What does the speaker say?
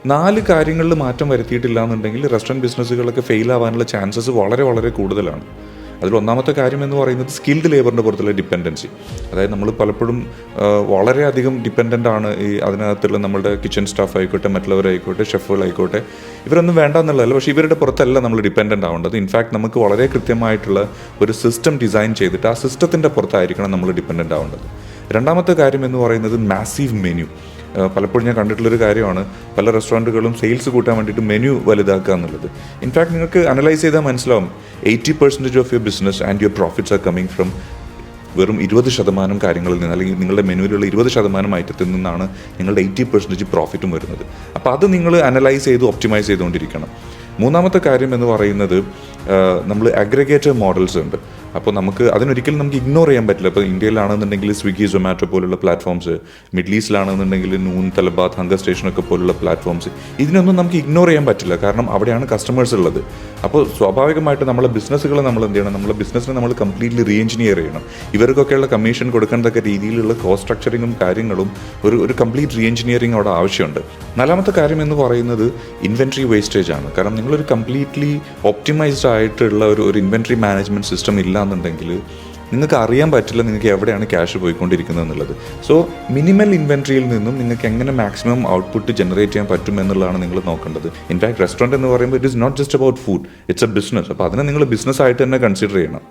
4 കാര്യങ്ങളിൽ മാറ്റം വരുത്തിയിട്ടില്ല എന്നുണ്ടെങ്കിൽ റെസ്റ്റോറൻറ്റ് ബിസിനസ്സുകളൊക്കെ ഫെയിൽ ആവാനുള്ള ചാൻസസ് വളരെ വളരെ കൂടുതലാണ്. അതിൽ ഒന്നാമത്തെ കാര്യം എന്ന് പറയുന്നത് സ്കിൽഡ് ലേബറിൻ്റെ പുറത്തുള്ള ഡിപ്പെൻഡൻസി. അതായത് നമ്മൾ പലപ്പോഴും വളരെയധികം ഡിപ്പെൻഡൻ്റ് ആണ് ഈ അതിനകത്തുള്ള നമ്മുടെ കിച്ചൺ സ്റ്റാഫ് ആയിക്കോട്ടെ, മറ്റുള്ളവരായിക്കോട്ടെ, ഷെഫുകളായിക്കോട്ടെ, ഇവരൊന്നും വേണ്ടെന്നുള്ളതല്ല. പക്ഷേ ഇവരുടെ പുറത്തല്ല നമ്മൾ ഡിപ്പെൻഡൻ്റ് ആവേണ്ടത്. ഇൻഫാക്ട് നമുക്ക് വളരെ കൃത്യമായിട്ടുള്ള ഒരു സിസ്റ്റം ഡിസൈൻ ചെയ്തിട്ട് ആ സിസ്റ്റത്തിൻ്റെ പുറത്തായിരിക്കണം നമ്മൾ ഡിപ്പെൻഡൻ്റ് ആവേണ്ടത്. രണ്ടാമത്തെ കാര്യം എന്ന് പറയുന്നത് മാസീവ് മെനു. പലപ്പോഴും ഞാൻ കണ്ടിട്ടുള്ളൊരു കാര്യമാണ് പല റെസ്റ്റോറൻറ്റുകളും സെയിൽസ് കൂട്ടാൻ വേണ്ടിയിട്ട് മെനു വലുതാക്കുക എന്നുള്ളത്. ഇൻഫാക്ട് നിങ്ങൾക്ക് അനലൈസ് ചെയ്താൽ മനസ്സിലാവും 80% of your business and your profits are coming from വെറും 20% കാര്യങ്ങളിൽ നിന്ന്, അല്ലെങ്കിൽ നിങ്ങളുടെ മെനുവിലുള്ള 20% ഐറ്റത്തിൽ നിന്നാണ് നിങ്ങളുടെ 80% പ്രോഫിറ്റും വരുന്നത്. അപ്പോൾ അത് നിങ്ങൾ അനലൈസ് ചെയ്ത് ഒപ്റ്റിമൈസ് ചെയ്തുകൊണ്ടിരിക്കണം. മൂന്നാമത്തെ കാര്യം എന്ന് പറയുന്നത് നമ്മൾ അഗ്രിഗേറ്റർ മോഡൽസ് ഉണ്ട്. അപ്പോൾ അതിനൊരിക്കലും നമുക്ക് ഇഗ്നോർ ചെയ്യാൻ പറ്റില്ല. ഇപ്പോൾ ഇന്ത്യയിലാണെന്നുണ്ടെങ്കിൽ സ്വിഗ്ഗി, സൊമാറ്റോ പോലുള്ള പ്ലാറ്റ്ഫോംസ്, മിഡിൽ ഈസ്റ്റിലാണെന്നുണ്ടെങ്കിൽ നൂൻ, തലബാത്ത്, ഹങ്കർ സ്റ്റേഷനൊക്കെ പോലുള്ള പ്ലാറ്റ്ഫോംസ്, ഇതിനൊന്നും നമുക്ക് ഇഗ്നോർ ചെയ്യാൻ പറ്റില്ല. കാരണം അവിടെയാണ് കസ്റ്റമേഴ്സ് ഉള്ളത്. അപ്പോൾ സ്വാഭാവികമായിട്ട് നമ്മളെ ബിസിനസ്സുകൾ നമ്മൾ എന്ത് ചെയ്യണം, നമ്മളെ ബിസിനസ്സിനെ നമ്മൾ കംപ്ലീറ്റ്ലി റീ എഞ്ചിനീയർ ചെയ്യണം. ഇവർക്കൊക്കെയുള്ള കമ്മീഷൻ കൊടുക്കേണ്ടതൊക്കെ രീതിയിലുള്ള കോസ്റ്റ് സ്ട്രക്ചറിങ്ങും കാര്യങ്ങളും ഒരു കംപ്ലീറ്റ് റീ എഞ്ചിനീയറിങ് അവിടെ ആവശ്യമുണ്ട്. നാലാമത്തെ കാര്യം എന്ന് പറയുന്നത് ഇൻവെൻട്രി വേസ്റ്റേജ് ആണ്. കാരണം നിങ്ങളൊരു കംപ്ലീറ്റ്ലി ഒപ്റ്റിമൈസ്ഡ് ആയിട്ടുള്ള ഒരു ഇൻവെൻട്രി മാനേജ്മെൻറ്റ് സിസ്റ്റം ഇല്ല എന്നുണ്ടെങ്കിൽ നിങ്ങൾക്ക് അറിയാൻ പറ്റില്ല നിങ്ങൾക്ക് എവിടെയാണ് ക്യാഷ് പോയിക്കൊണ്ടിരിക്കുന്നത് എന്നുള്ളത്. സോ മിനിമൽ ഇൻവെൻട്രിയിൽ നിന്നും നിങ്ങൾക്ക് എങ്ങനെ മാക്സിമം ഔട്ട്പുട്ട് ജനറേറ്റ് ചെയ്യാൻ പറ്റും എന്നുള്ളതാണ് നിങ്ങൾ നോക്കേണ്ടത്. ഇൻഫാക്ട് റെസ്റ്റോറൻറ്റ് എന്ന് പറയുമ്പോൾ it is not just about food, it's a business. അപ്പോൾ അതിനെ നിങ്ങൾ ബിസിനസ് ആയിട്ട് തന്നെ കൺസിഡർ ചെയ്യണം.